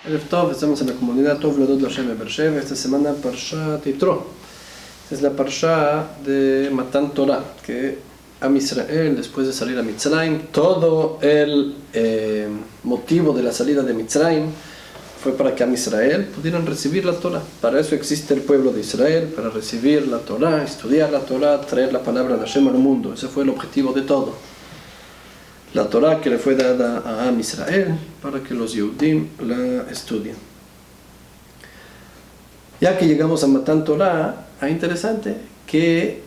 Erev Tov, estamos en la comunidad Tov Lodot Lashem Be'er-Sheva. Esta semana Parshat Yitro. Es la Parsha de Matan Torah, que Am Israel, después de salir a Mitzrayim, todo el motivo de la salida de Mitzrayim fue para que Am Israel pudieran recibir la Torah. Para eso existe el pueblo de Israel, para recibir la Torah, estudiar la Torah, traer la palabra de Hashem al mundo. Ese fue el objetivo de todo. La Torah que le fue dada a Am Israel para que los Yehudim la estudien. Ya que llegamos a Matan Torah, es interesante que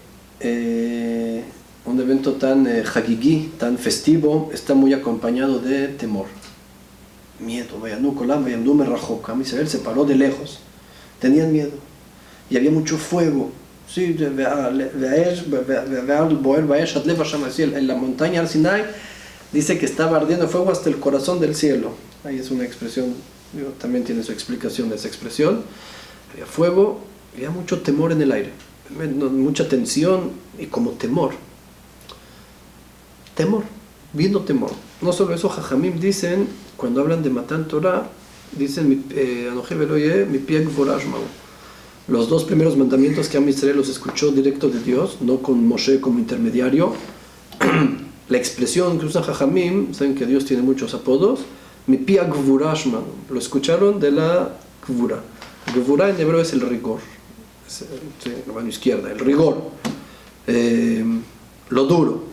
un evento tan hagigí, tan festivo, está muy acompañado de temor, miedo. Am Israel se paró de lejos, tenían miedo y había mucho fuego. Sí, en la montaña al Sinai dice que estaba ardiendo fuego hasta el corazón del cielo. Ahí es una expresión, también tiene su explicación de esa expresión. Había fuego, había mucho temor en el aire, mucha tensión y como temor. Temor, viendo temor. No solo eso, Jajamim dicen, cuando hablan de Matan Torah, dicen, los dos primeros mandamientos que Am Israel los escuchó directo de Dios, no con Moshe como intermediario. La expresión que usa Jajamim, saben que Dios tiene muchos apodos, mi pia gvurashman, lo escucharon de la gvura. Gvura en hebreo es el rigor, es la mano izquierda, el rigor, lo duro.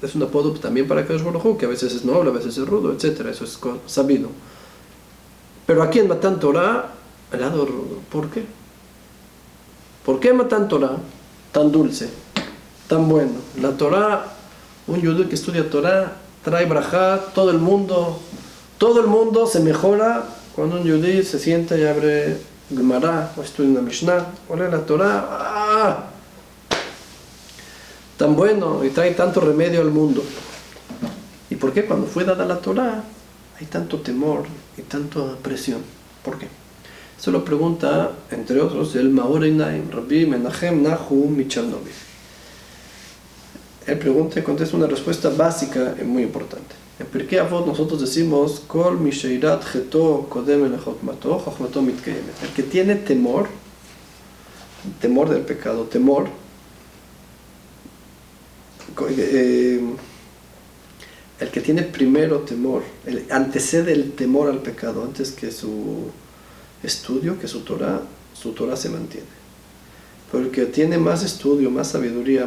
Es un apodo también para Kadosh Baruj Hu, que a veces es noble, a veces es rudo, etc. Eso es sabido. Pero aquí en Matan Torah, el lado rudo. ¿Por qué? ¿Por qué Matan Torah tan dulce, tan bueno? La Torah, un judío que estudia Torah trae brajá, todo el mundo se mejora cuando un judío se sienta y abre Gemara o estudia una Mishnah o lee la Torah. Tan bueno y trae tanto remedio al mundo. ¿Y por qué cuando fue dada la Torah hay tanto temor y tanta presión? ¿Por qué? Eso lo pregunta, entre otros, el Maor Einaim, Rabbi Menachem Nahum Michernobyl. Él pregunta y contesta una respuesta básica y muy importante. En Pirkei Avot nosotros decimos Kol misheirat cheto kodem le chokmato, chokmato mitkeyemet. El que tiene temor del pecado, el que tiene primero temor, antecede el temor al pecado antes que su estudio, que su Torah se mantiene. Pero el que tiene más estudio, más sabiduría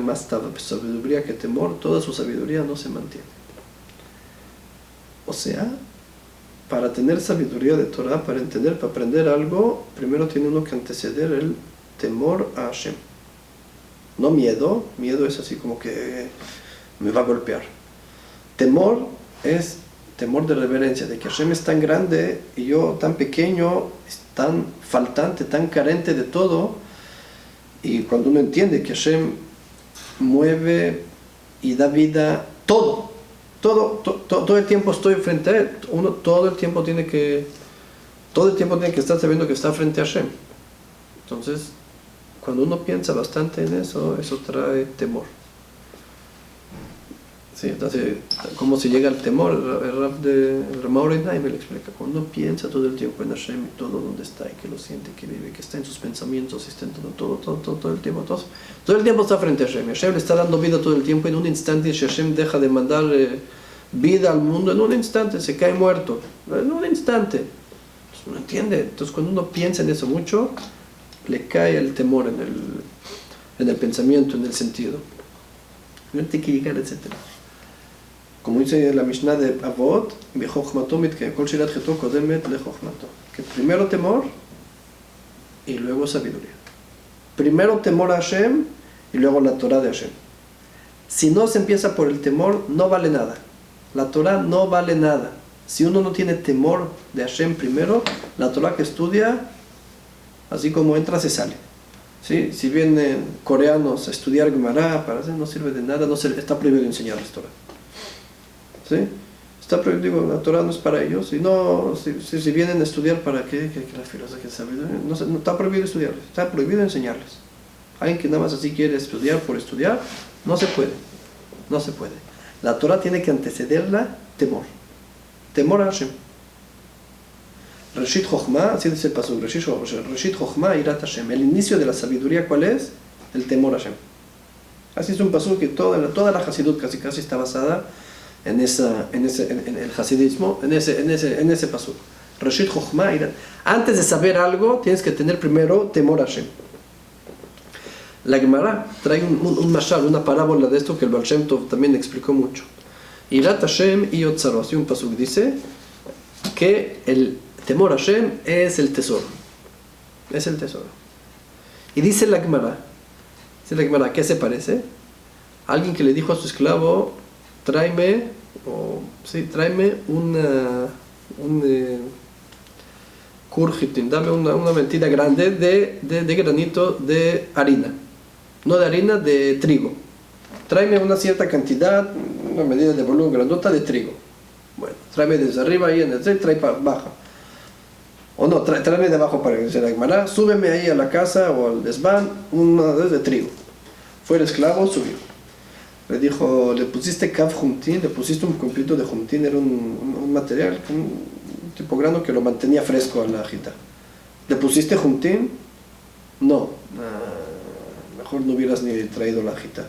que temor, toda su sabiduría no se mantiene. O sea, para tener sabiduría de Torah, para aprender algo, primero tiene uno que anteceder el temor a Hashem. No miedo es así como que me va a golpear. Temor es temor de reverencia, de que Hashem es tan grande y yo tan pequeño, tan faltante, tan carente de todo. Y cuando uno entiende que Hashem mueve y da vida, todo el tiempo estoy frente a Él, uno todo el tiempo tiene que estar sabiendo que está frente a Hashem. Entonces, cuando uno piensa bastante en eso trae temor. Sí, entonces, ¿cómo se llega al temor? El Rab de Maor Einaim me lo explica. Cuando uno piensa todo el tiempo en Hashem y todo donde está, y que lo siente, que vive, que está en sus pensamientos, está en todo el tiempo. Todo el tiempo está frente a Hashem. Hashem le está dando vida todo el tiempo. En un instante, si Hashem deja de mandar vida al mundo, en un instante se cae muerto. En un instante. Entonces, uno entiende. Entonces, cuando uno piensa en eso mucho, le cae el temor en el pensamiento, en el sentido. No tiene que llegar, etc. Como dice la Mishnah de Avot, que primero temor y luego sabiduría. Primero temor a Hashem y luego la Torah de Hashem. Si no se empieza por el temor, no vale nada. La Torah no vale nada. Si uno no tiene temor de Hashem primero, la Torah que estudia, así como entra, se sale. ¿Sí? Si vienen coreanos a estudiar Gemara, no sirve de nada, está prohibido enseñarles Torah. ¿Sí? Está prohibido, la Torah no es para ellos. Y no, si vienen a estudiar, ¿para qué? Que la filosofía no está prohibido estudiarles, está prohibido enseñarles. Alguien que nada más así quiere estudiar por estudiar, no se puede. La Torah tiene que antecederla temor a Hashem. Reshit Chochma, así dice el pasuk, Reshit Chochma Irat Hashem. El inicio de la sabiduría, ¿cuál es? El temor a Hashem. Así es un pasuk que toda la Hasidut casi está basada en el Hasidismo, en ese pasuk. Reshit Chochma Irat. Antes de saber algo, tienes que tener primero temor a Hashem. La Gemara trae un mashal, una parábola de esto que el Baal Shem Tov también explicó mucho. Irat Hashem y Yotzaro, así un pasuk dice que el temor a Hashem es el tesoro. Es el tesoro. Y dice la Gemara, ¿a qué se parece? Alguien que le dijo a su esclavo, tráeme un kurjitin, dame una mentira grande de granito de harina. No de harina, de trigo. Tráeme una cierta cantidad, una medida de volumen grandota de trigo. Bueno, tráeme desde arriba ahí en el trae para abajo. O no, tráeme de abajo para que se la Gemara, súbeme ahí a la casa o al desván una vez de trigo. Fue el esclavo, subió. Le dijo, le pusiste kaf jumtin, le pusiste un completo de jumtin, era un material, un tipo grano que lo mantenía fresco a la ajita. ¿Le pusiste jumtin? No. Mejor no hubieras ni traído la ajita.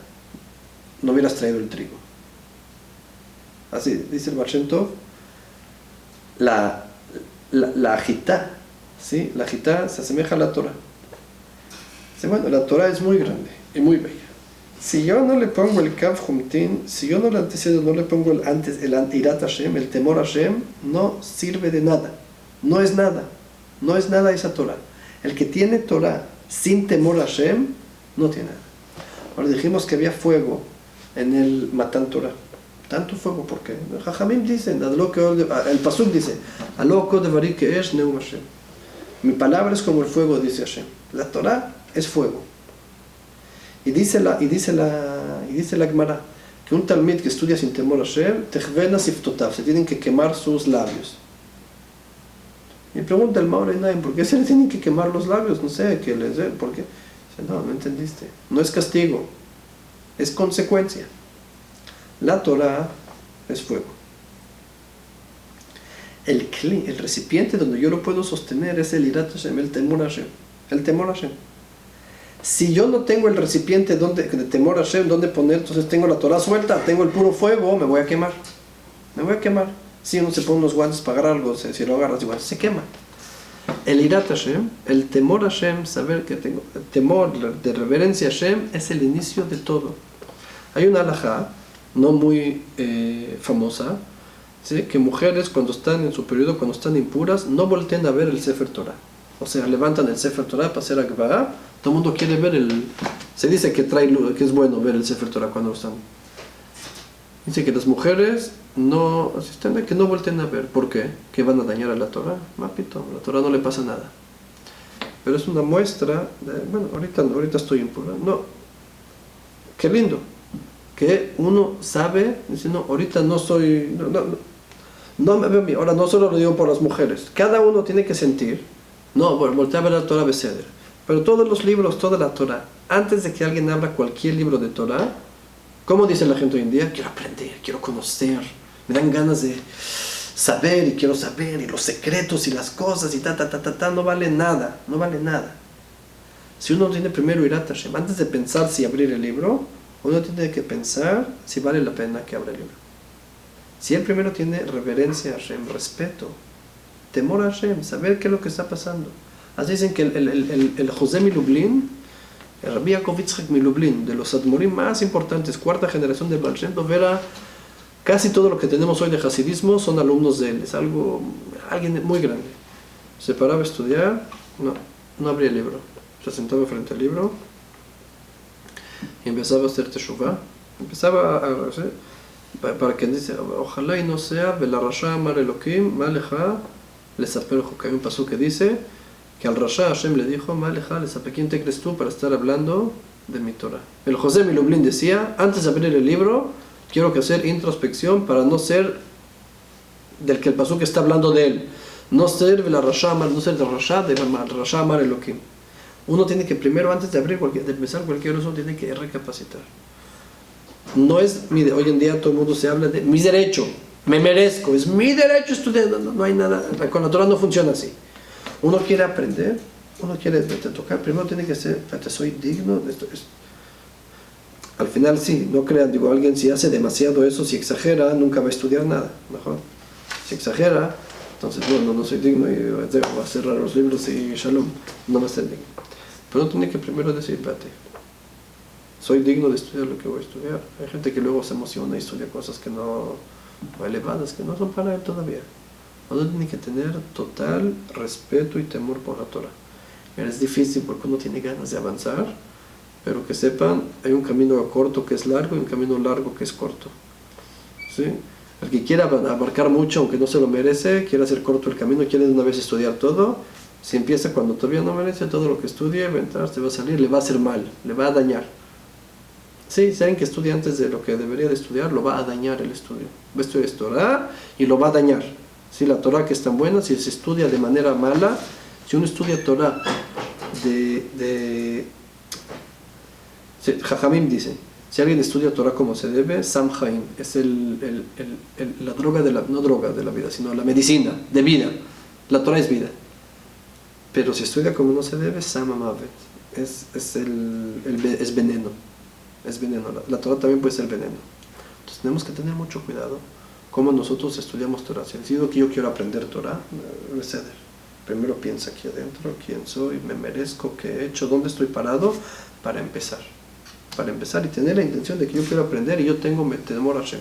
No hubieras traído el trigo. Así dice el Baal Shem Tov, la ajita, ¿sí? La ajita se asemeja a la Torah. Dice, bueno, la Torah es muy grande y muy bella. Si yo no le pongo el kaf jumtin, si yo no le antecedo, no le pongo el irat Hashem, el temor a Hashem, no sirve de nada. No es nada. No es nada esa Torah. El que tiene Torah sin temor a Hashem, no tiene nada. Ahora dijimos que había fuego en el Matan Torah. Tanto fuego, ¿por qué? Jajamim dicen, el pasuk dice, aloko devari que es neum Hashem. Mi palabra es como el fuego, dice Hashem. La Torah es fuego. Y dice la Gemara que un talmid que estudia sin temor a Hashem, techvena siftotav, se tienen que quemar sus labios. Y pregunta el Maor Einaim, ¿por qué se le tienen que quemar los labios? No sé, ¿por qué? Dice, no entendiste. No es castigo, es consecuencia. La Torah es fuego. El recipiente donde yo lo puedo sostener es el irat Hashem, el temor a Hashem. El temor a Hashem. Si yo no tengo el recipiente de temor a Hashem, donde poner, entonces tengo la Torah suelta, tengo el puro fuego, me voy a quemar. Si uno se pone unos guantes para agarrar algo, si lo agarras igual, se quema. El irat Hashem, el temor a Hashem, saber que tengo, el temor de reverencia a Hashem, es el inicio de todo. Hay una halajá, no muy famosa, ¿sí? Que mujeres cuando están en su periodo, cuando están impuras, no volteen a ver el Sefer Torah. O sea, levantan el Sefer Torah para hacer akbara. Todo el mundo quiere ver se dice que es bueno ver el Sefer Torah cuando están. Dice que las mujeres que no volteen a ver. ¿Por qué? Que van a dañar a la Torah. Mapito, la Torah no le pasa nada. Pero es una muestra bueno, ahorita estoy impura. No. Qué lindo. Que uno sabe, dice, no, ahorita no soy, no me veo bien. Ahora no solo lo digo por las mujeres, cada uno tiene que sentir, no, bueno, voltea a ver la Torah Beseder, pero todos los libros, toda la Torah, antes de que alguien abra cualquier libro de Torah, ¿cómo dice la gente hoy en día? Quiero aprender, quiero conocer, me dan ganas de saber y quiero saber, y los secretos y las cosas y no vale nada. Si uno tiene primero irat Hashem, antes de pensar si abrir el libro, uno tiene que pensar si vale la pena que abra el libro. Si él primero tiene reverencia a Hashem, respeto, temor a Hashem, saber qué es lo que está pasando. Así dicen que el José Milublin, el Rabbi Yaakov Yitzchak Milublin, de los admorim más importantes, cuarta generación de Baal Shem Tov, era casi todo lo que tenemos hoy de Hasidismo, son alumnos de él. Es alguien muy grande. Se paraba a estudiar, no abría el libro. Se sentaba frente al libro y empezaba a hacer teshuvah, para que dice, ojalá y no sea Vela Rasha Amar Elokim Maleja Lesaperjo, que hay un pasú que dice que al Rasha Hashem le dijo, Maleja Lesaper, ¿quién te crees tú para estar hablando de mi Torah? El José Milublin decía, antes de abrir el libro, quiero que hacer introspección para no ser del que el pasú que está hablando de él, no ser Vela Rasha Amar, no ser del Rasha, de Rasha Amar Elokim. Uno tiene que primero, antes de empezar cualquier uso, tiene que recapacitar. No es, hoy en día todo el mundo se habla de mi derecho. Me merezco, es mi derecho estudiar. No hay nada, con la Torah no funciona así. Uno quiere aprender, uno quiere tocar, primero tiene que ser, fíjate, soy digno de esto. Al final sí, no crean, digo, alguien si hace demasiado eso, si exagera, nunca va a estudiar nada, mejor. Si exagera, entonces no soy digno y voy a cerrar los libros y shalom, no va a ser digno. Pero uno tiene que primero decir, espérate, soy digno de estudiar lo que voy a estudiar. Hay gente que luego se emociona y estudia cosas que no, o elevadas, que no son para él todavía. Uno tiene que tener total respeto y temor por la Torah. Es difícil porque uno tiene ganas de avanzar, pero que sepan, hay un camino corto que es largo y un camino largo que es corto. ¿Sí? El que quiera abarcar mucho, aunque no se lo merece, quiere hacer corto el camino, quiere de una vez estudiar todo, si empieza cuando todavía no merece, todo lo que estudie, va a entrar, se va a salir, le va a hacer mal, le va a dañar. Sí, si alguien que estudia antes de lo que debería de estudiar, lo va a dañar el estudio. Va a estudiar Torah y lo va a dañar. Si la Torah que es tan buena, si se estudia de manera mala, si uno estudia Torah Jajamim dice, si alguien estudia Torah como se debe, Sam Haim, es la droga de la, no droga de la vida, sino la medicina de vida. La Torah es vida. Pero si estudia como no se debe, Sam Amavet, es veneno. Es veneno. La Torah también puede ser veneno. Entonces tenemos que tener mucho cuidado cómo nosotros estudiamos Torah. Si decido que yo quiero aprender Torah, primero piensa aquí adentro, quién soy, me merezco, qué he hecho, dónde estoy parado, para empezar y tener la intención de que yo quiero aprender y yo tengo temor a Hashem.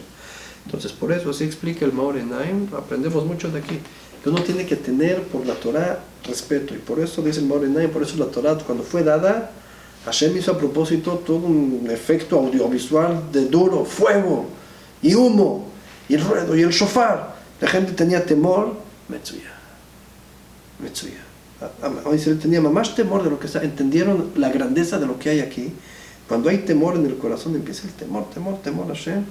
Entonces por eso así explica el Maor Enaim, aprendemos mucho de aquí, que uno tiene que tener por la Torah respeto, y por eso dice el Maor Enaim, por eso la Torah cuando fue dada, Hashem hizo a propósito todo un efecto audiovisual de duro, fuego y humo y el ruedo y el shofar. La gente tenía temor, Metzuya. Hoy se tenía más temor de lo que está. Entendieron la grandeza de lo que hay aquí. Cuando hay temor en el corazón, empieza el temor a Hashem.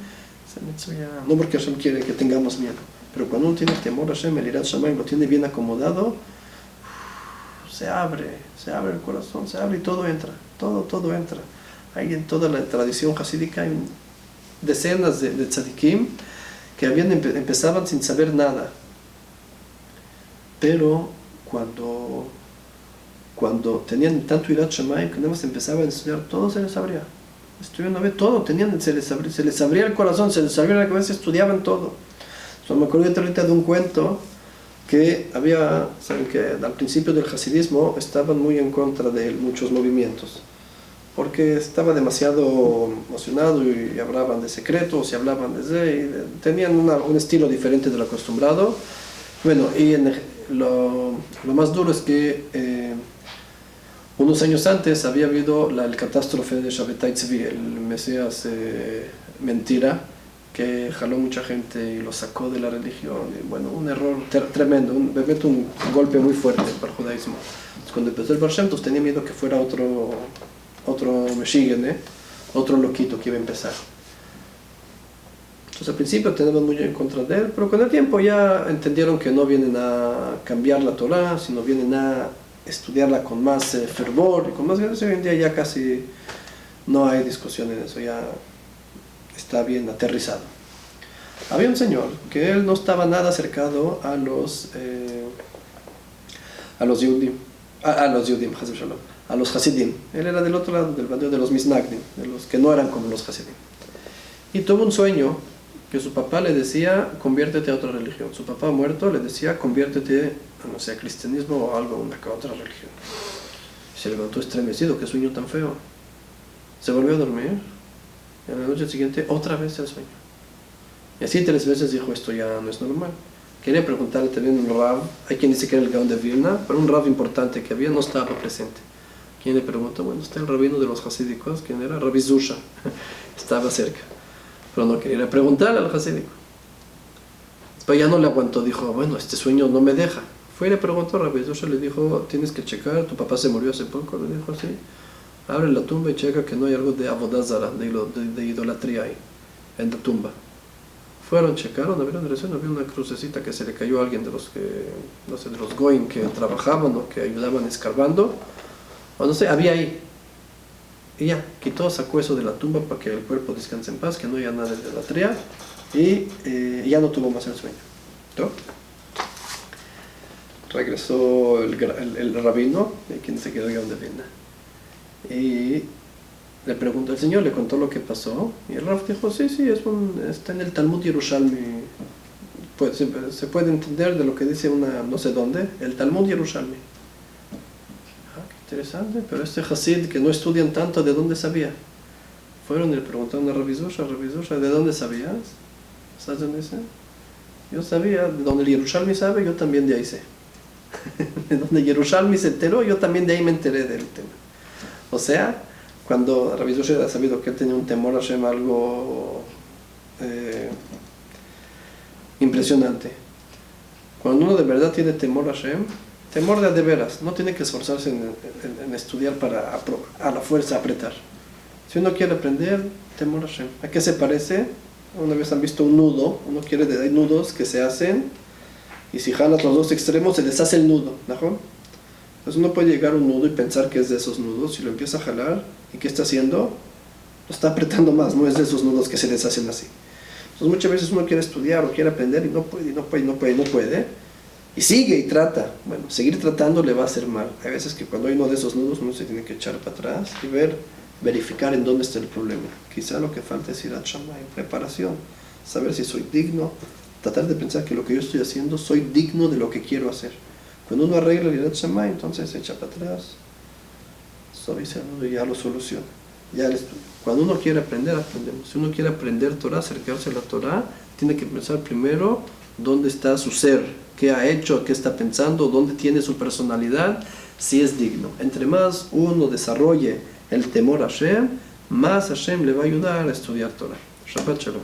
No porque Hashem quiere que tengamos miedo, pero cuando uno tiene temor a Hashem, el Irat Shamayim lo tiene bien acomodado, se abre el corazón, se abre y todo entra, todo entra. Hay en toda la tradición hasídica hay decenas de tzadikim que empezaban sin saber nada, pero cuando tenían tanto Irat Shamayim que nada más empezaban a estudiar, todo se les abría. Estudiando todo, se les abría el corazón, se les abría la cabeza, estudiaban todo. Me acuerdo ahorita de un cuento que había, saben que al principio del hasidismo estaban muy en contra de muchos movimientos, porque estaba demasiado emocionado y hablaban de secretos y hablaban de tenían un estilo diferente del acostumbrado. Bueno, y lo más duro es que unos años antes había habido el catástrofe de Shabbatai Tzvi, el Mesías mentira, que jaló mucha gente y lo sacó de la religión. Y bueno, un error tremendo, un golpe muy fuerte para el judaísmo. Entonces, cuando empezó el Bar Shem Tov tenía miedo que fuera otro Meshigen, otro loquito que iba a empezar. Entonces al principio tenemos muy en contra de él, pero con el tiempo ya entendieron que no vienen a cambiar la Torah, sino vienen a estudiarla con más fervor y con más ganas. Hoy en día ya casi no hay discusión en eso, ya está bien aterrizado. Había un señor que él no estaba nada acercado a los Yudim, a los Hasidim. Él era del otro lado del bandeo de los Misnagdim, de los que no eran como los Hasidim. Y tuvo un sueño que su papá le decía, conviértete a otra religión. Su papá muerto le decía, conviértete a, no sé, a cristianismo o algo, a otra religión. Se levantó estremecido, qué sueño tan feo. Se volvió a dormir. Y a la noche siguiente, otra vez el sueño. Y así 3 veces dijo, esto ya no es normal. Quería preguntarle también un Rav, hay quien dice que era el Gaón de Vilna, pero un Rav importante que había no estaba presente. Quien le preguntó, bueno, está el rabino de los hasídicos, ¿quién era? Rabbi Zusha. Estaba cerca. Pero no quería preguntarle al hasídico. Después ya no le aguantó, dijo, bueno, este sueño no me deja. Fue y le preguntó a Rabbi Zusha, le dijo, tienes que checar, tu papá se murió hace poco, le dijo así. Abre la tumba y checa que no hay algo de avodazara, de idolatría ahí, en la tumba. Fueron, checaron, abrieron había una crucecita que se le cayó a alguien de los que, no sé, de los goyim que trabajaban o que ayudaban escarbando, o no sé, había ahí. Y ya, quitó, sacó eso de la tumba para que el cuerpo descanse en paz, que no haya nada de idolatría, Y ya no tuvo más el sueño. ¿No? Regresó el rabino, quien se quedó en donde vino. Y le preguntó al Señor, le contó lo que pasó. Y el Raf dijo, sí, está en el Talmud Yerushalmi. Pues, se puede entender de lo que dice una no sé dónde, el Talmud Yerushalmi. Ah, qué interesante, pero este Hasid que no estudian tanto, ¿de dónde sabía? Fueron y le preguntaron a Rabbi Zusha, ¿de dónde sabías? ¿Sabes dónde dice? Yo sabía, de donde el Yerushalmi sabe, yo también de ahí sé. De donde Yerushalmi se enteró, yo también de ahí me enteré del tema. O sea, cuando Rabbi Zusha ha sabido que él tenía un temor a Hashem algo impresionante. Cuando uno de verdad tiene temor a Hashem, temor de veras, no tiene que esforzarse en estudiar para a la fuerza apretar. Si uno quiere aprender, temor a Hashem. ¿A qué se parece? Una vez han visto un nudo, hay nudos que se hacen y si jalas los dos extremos se deshace el nudo, ¿no? Entonces uno puede llegar a un nudo y pensar que es de esos nudos, y lo empieza a jalar, ¿y qué está haciendo? Lo está apretando más, no es de esos nudos que se deshacen así. Entonces muchas veces uno quiere estudiar o quiere aprender y no puede, y sigue y trata. Bueno, seguir tratando le va a hacer mal. Hay veces que cuando hay uno de esos nudos uno se tiene que echar para atrás y verificar en dónde está el problema. Quizá lo que falta es ir a Shammai, preparación, saber si soy digno, tratar de pensar que lo que yo estoy haciendo soy digno de lo que quiero hacer. Cuando uno arregla el Yirat Shammai, entonces se echa para atrás, suaviza el nudo y ya lo soluciona. Ya el estudio. Cuando uno quiere aprender, aprendemos. Si uno quiere aprender Torah, acercarse a la Torah, tiene que pensar primero dónde está su ser, qué ha hecho, qué está pensando, dónde tiene su personalidad, si es digno. Entre más uno desarrolle el temor a Hashem, más Hashem le va a ayudar a estudiar Torah. Shabbat Shalom.